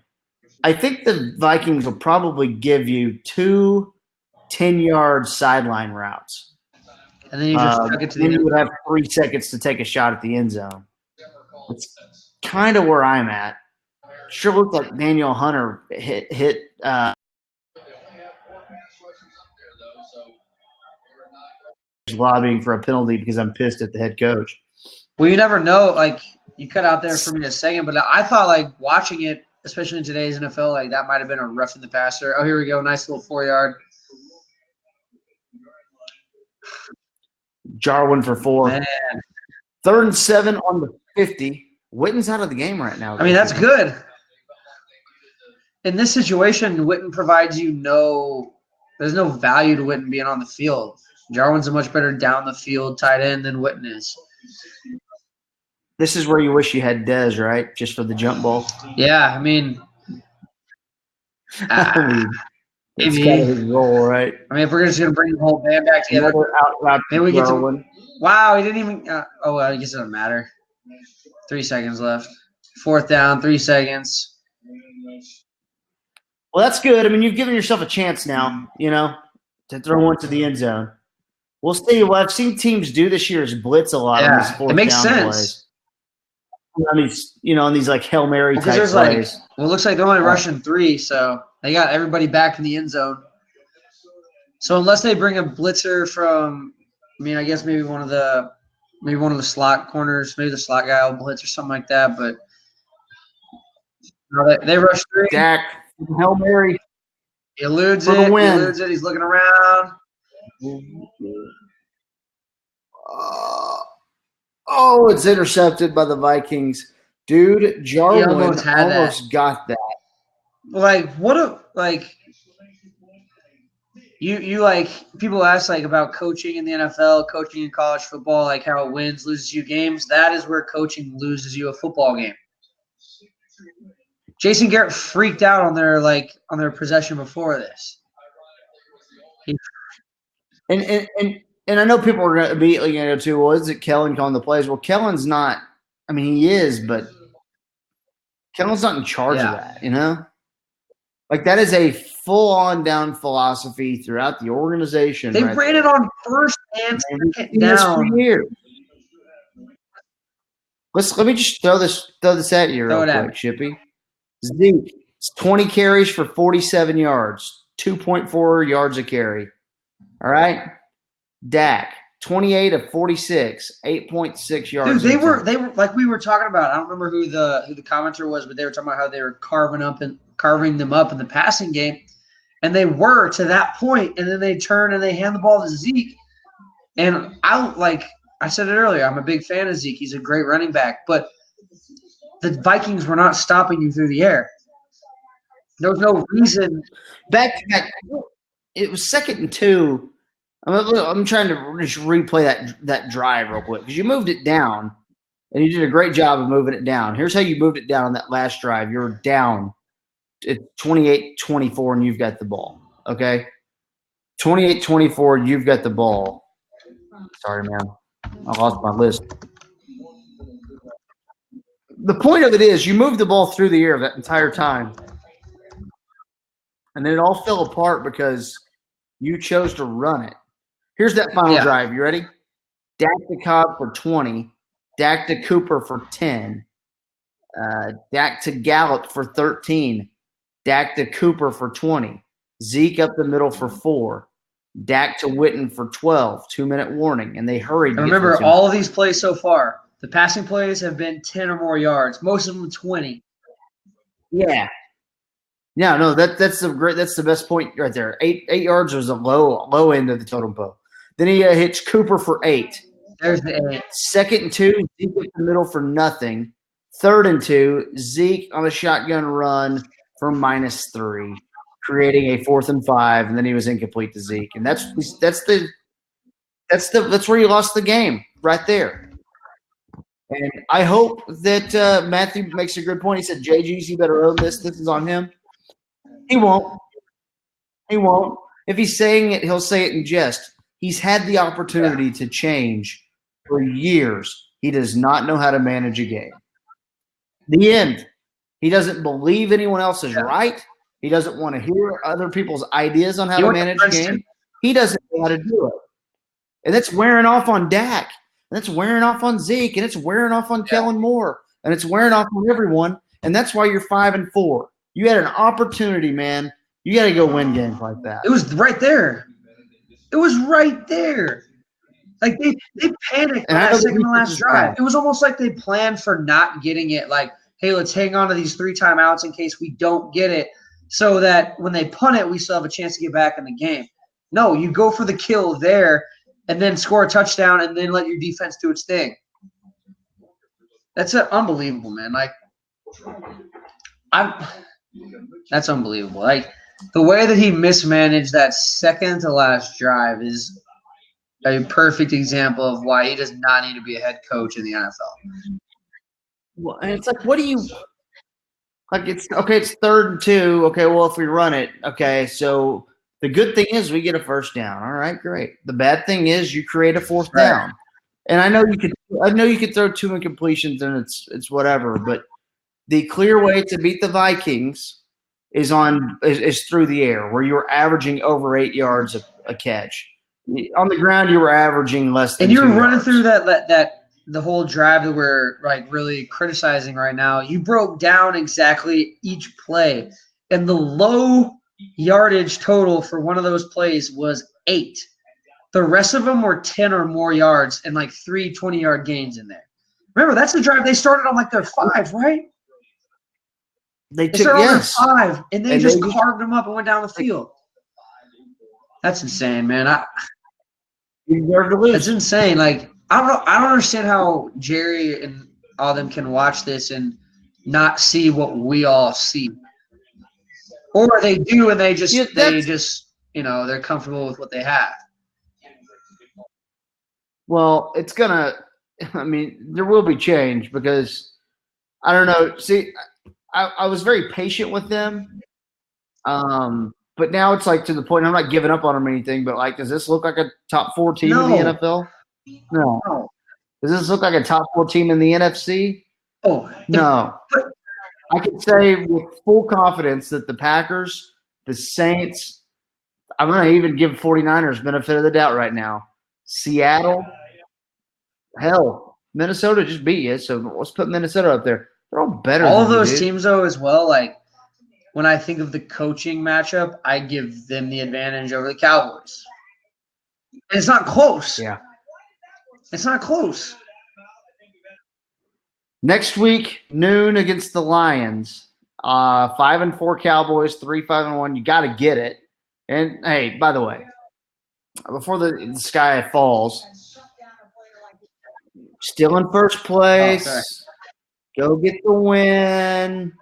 [SPEAKER 1] I think the Vikings will probably give you 2 10-yard sideline routes.
[SPEAKER 2] And then you just chuck it to the
[SPEAKER 1] Then
[SPEAKER 2] end.
[SPEAKER 1] you would have 3 seconds to take a shot at the end zone. That's kind of where I'm at. Sure looked like Daniel Hunter hit lobbying for a penalty because I'm pissed at the head coach.
[SPEAKER 2] Well, you never know. Like, you cut out there for me a second, but I thought, like, watching it, especially in today's NFL, like, that might have been a roughing the passer. Oh, here we go. Nice little 4-yard.
[SPEAKER 1] Jarwin for 4.
[SPEAKER 2] Man.
[SPEAKER 1] 3rd and 7 on the 50. Witten's out of the game right now.
[SPEAKER 2] I mean, that's good. In this situation, Witten provides you there's no value to Witten being on the field. Jarwin's a much better down the field tight end than Witten is.
[SPEAKER 1] This is where you wish you had Dez, right? Just for the jump ball.
[SPEAKER 2] Yeah, I mean,
[SPEAKER 1] It's kind of his role, right?
[SPEAKER 2] I mean, if we're just going to bring the whole band back together, maybe we get to – wow, he didn't even well, I guess it doesn't matter. 3 seconds left. 4th down, 3 seconds.
[SPEAKER 1] Well, that's good. I mean, you've given yourself a chance now, to throw one to the end zone. We'll see. What I've seen teams do this year is blitz a lot on these 4th
[SPEAKER 2] it makes
[SPEAKER 1] down
[SPEAKER 2] sense.
[SPEAKER 1] plays. On these like Hail Mary type plays.
[SPEAKER 2] It looks like they're only rushing 3, so they got everybody back in the end zone. So unless they bring a blitzer from, I guess maybe one of the slot corners, maybe the slot guy will blitz or something like that. But they rush 3.
[SPEAKER 1] Dak, Hail Mary.
[SPEAKER 2] He eludes
[SPEAKER 1] it.
[SPEAKER 2] He eludes it. He's looking around.
[SPEAKER 1] Oh, it's intercepted by the Vikings. Dude, Jarwin almost got that.
[SPEAKER 2] Like, you like, people ask like about coaching in the NFL, coaching in college football, like how it wins, loses you games. That is where coaching loses you a football game. Jason Garrett freaked out on their possession before this.
[SPEAKER 1] And I know people are going to be too. Well, is it Kellen calling the plays? Well, Kellen's not. I mean, he is, but Kellen's not in charge of that. Like that is a full-on down philosophy throughout the organization.
[SPEAKER 2] They ran it on 1st and 2nd down
[SPEAKER 1] for years. Let me just throw this at you real quick, Shippy. Zeke, 20 carries for 47 yards, 2.4 yards a carry. All right. Dak, 28 of 46, 8.6 yards.
[SPEAKER 2] Dude, they were like we were talking about. I don't remember who the commenter was, but they were talking about how they were carving them up in the passing game, and they were to that point, and then they turn and they hand the ball to Zeke. And I said it earlier, I'm a big fan of Zeke. He's a great running back, but the Vikings were not stopping you through the air. There was no reason.
[SPEAKER 1] Back to back, it was 2nd and 2. I'm trying to just replay that drive real quick because you moved it down, and you did a great job of moving it down. Here's how you moved it down on that last drive. You're down at 28-24, and you've got the ball. Okay, 28-24, you've got the ball. Sorry, man, I lost my list. The point of it is you moved the ball through the air that entire time, and then it all fell apart because you chose to run it. Here's that final drive. You ready? Dak to Cobb for 20. Dak to Cooper for 10. Dak to Gallup for 13. Dak to Cooper for 20. Zeke up the middle for 4. Dak to Witten for 12. 2-minute warning, and they hurried.
[SPEAKER 2] Remember, all of these plays so far, the passing plays have been 10 or more yards. Most of them 20.
[SPEAKER 1] Yeah. Yeah, no, that's the best point right there. 8 yards was a low end of the totem pole. Then he hits Cooper for 8.
[SPEAKER 2] There's the 8.
[SPEAKER 1] 2nd and 2, Zeke in the middle for nothing. 3rd and 2, Zeke on a shotgun run for -3, creating a 4th and 5, and then he was incomplete to Zeke, and that's where you lost the game right there. And I hope that Matthew makes a good point. He said, "JG's, you better own this. This is on him." He won't. He won't. If he's saying it, he'll say it in jest. He's had the opportunity to change for years. He does not know how to manage a game. The end. He doesn't believe anyone else is right. He doesn't want to hear other people's ideas on how to manage a game. He doesn't know how to do it. And it's wearing off on Dak. And it's wearing off on Zeke. And it's wearing off on Kellen Moore. And it's wearing off on everyone. And that's why you're 5-4. You had an opportunity, man. You got to go win games like that.
[SPEAKER 2] It was right there. It was right there. Like they panicked on that second to last drive. It was almost like they planned for not getting it. Like, hey, let's hang on to these 3 timeouts in case we don't get it, so that when they punt it, we still have a chance to get back in the game. No, you go for the kill there and then score a touchdown and then let your defense do its thing. That's unbelievable, man. Like, that's unbelievable. Like, the way that he mismanaged that second to last drive is a perfect example of why he does not need to be a head coach in the NFL.
[SPEAKER 1] Well, and it's like, what do you like? It's okay. It's 3rd and 2. Okay, well, if we run it, okay. So the good thing is we get a first down. All right, great. The bad thing is you create a 4th down. And I know you could throw 2 incompletions and it's whatever. But the clear way to beat the Vikings is through the air, where you're averaging over 8 yards a catch. On the ground, you were averaging less than.
[SPEAKER 2] And you were
[SPEAKER 1] 2
[SPEAKER 2] running
[SPEAKER 1] yards.
[SPEAKER 2] through that the whole drive that we're like really criticizing right now. You broke down exactly each play, and the low yardage total for one of those plays was 8. The rest of them were 10 or more yards and like 3 20-yard gains in there. Remember, that's the drive they started on like their 5, right? They started on their 5, and they just carved them up and went down the field. That's insane, man.
[SPEAKER 1] You deserve to lose.
[SPEAKER 2] That's insane. Like, I don't understand how Jerry and all them can watch this and not see what we all see. Or they do, and they just they're comfortable with what they have.
[SPEAKER 1] Well, it's gonna. I mean, there will be change because I don't know. See, I was very patient with them, but now it's like to the point I'm not giving up on them or anything. But like, does this look like a top 4 team in the NFL? No. Does this look like a top 4 team in the NFC?
[SPEAKER 2] Oh,
[SPEAKER 1] no. I can say with full confidence that the Packers, the Saints, I'm going to even give 49ers benefit of the doubt right now. Seattle, hell, Minnesota just beat you, so let's put Minnesota up there. They're all better.
[SPEAKER 2] All of those teams, though, as well. Like, when I think of the coaching matchup, I give them the advantage over the Cowboys. And it's not close.
[SPEAKER 1] Yeah.
[SPEAKER 2] It's not close.
[SPEAKER 1] Next week, noon against the Lions. 5-4 Cowboys, 3-5-1. You got to get it. And, hey, by the way, before the sky falls, still in first place.
[SPEAKER 2] Okay.
[SPEAKER 1] Go get the win.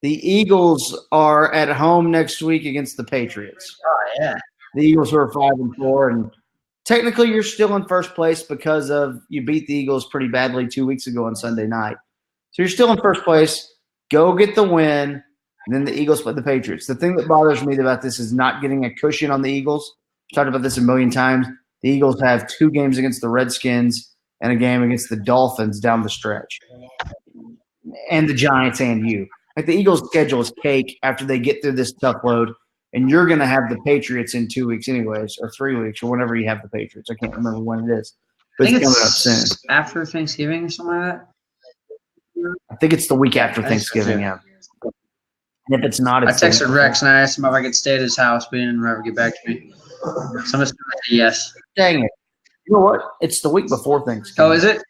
[SPEAKER 1] The Eagles are at home next week against the Patriots.
[SPEAKER 2] Oh, yeah.
[SPEAKER 1] The Eagles are 5-4, and technically you're still in first place because of you beat the Eagles pretty badly 2 weeks ago on Sunday night. So you're still in first place. Go get the win, and then the Eagles play the Patriots. The thing that bothers me about this is not getting a cushion on the Eagles. I've talked about this a million times. The Eagles have 2 games against the Redskins and a game against the Dolphins down the stretch, and the Giants and you. Like, the Eagles' schedule is cake after they get through this tough load, and you're going to have the Patriots in 2 weeks anyways, or 3 weeks, or whenever you have the Patriots. I can't remember when it is. But it's coming up soon.
[SPEAKER 2] After Thanksgiving or something like that?
[SPEAKER 1] I think it's the week after Thanksgiving, yeah. And if it's not, it's
[SPEAKER 2] I texted Rex and I asked him if I could stay at his house, but he didn't ever get back to me. So I'm just going to say yes.
[SPEAKER 1] Dang it. You know what? It's the week before Thanksgiving.
[SPEAKER 2] Oh, is it?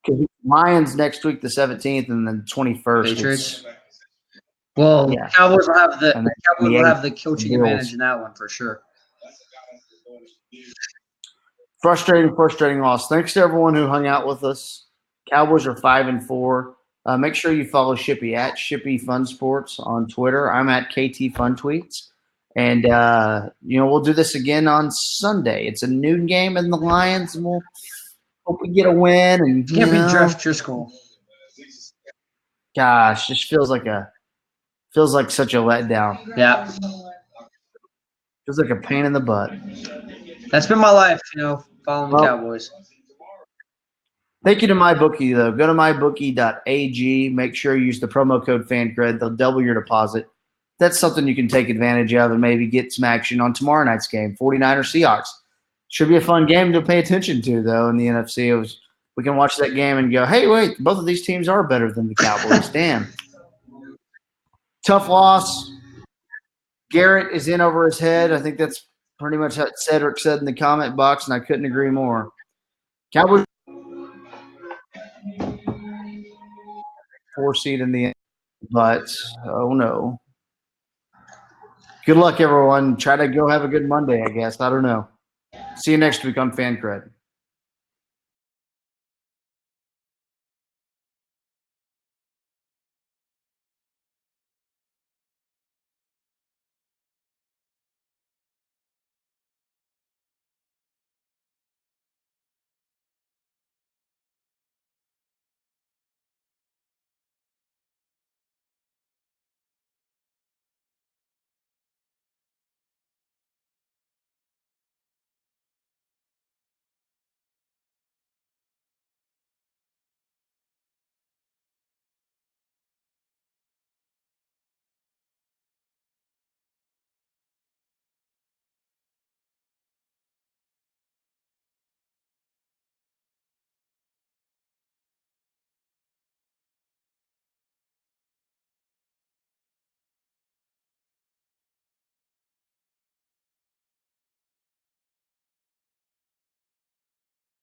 [SPEAKER 1] Because Lions next week, the 17th, and then 21st.
[SPEAKER 2] Patriots. Well, yeah. Cowboys will have the coaching advantage in that one for sure.
[SPEAKER 1] Frustrating loss. Thanks to everyone who hung out with us. Cowboys are 5-4. Make sure you follow Shippy at Shippy Fun Sports on Twitter. I'm at KT Fun Tweets. And, we'll do this again on Sunday. It's a noon game in the Lions, and we'll hope we get a win. And
[SPEAKER 2] can't be Jeff Driscoll.
[SPEAKER 1] Gosh, this feels like such a letdown.
[SPEAKER 2] Yeah.
[SPEAKER 1] Feels like a pain in the butt.
[SPEAKER 2] That's been my life, following the Cowboys.
[SPEAKER 1] Thank you to MyBookie, though. Go to mybookie.ag. Make sure you use the promo code FANCRED. They'll double your deposit. That's something you can take advantage of and maybe get some action on tomorrow night's game, 49ers Seahawks. Should be a fun game to pay attention to, though, in the NFC. We can watch that game and go, hey, wait, both of these teams are better than the Cowboys. Damn. Tough loss. Garrett is in over his head. I think that's pretty much what Cedric said in the comment box, and I couldn't agree more. Cowboys 4 seed in the end, but oh no. Good luck, everyone. Try to go have a good Monday, I guess. I don't know. See you next week on FanCred.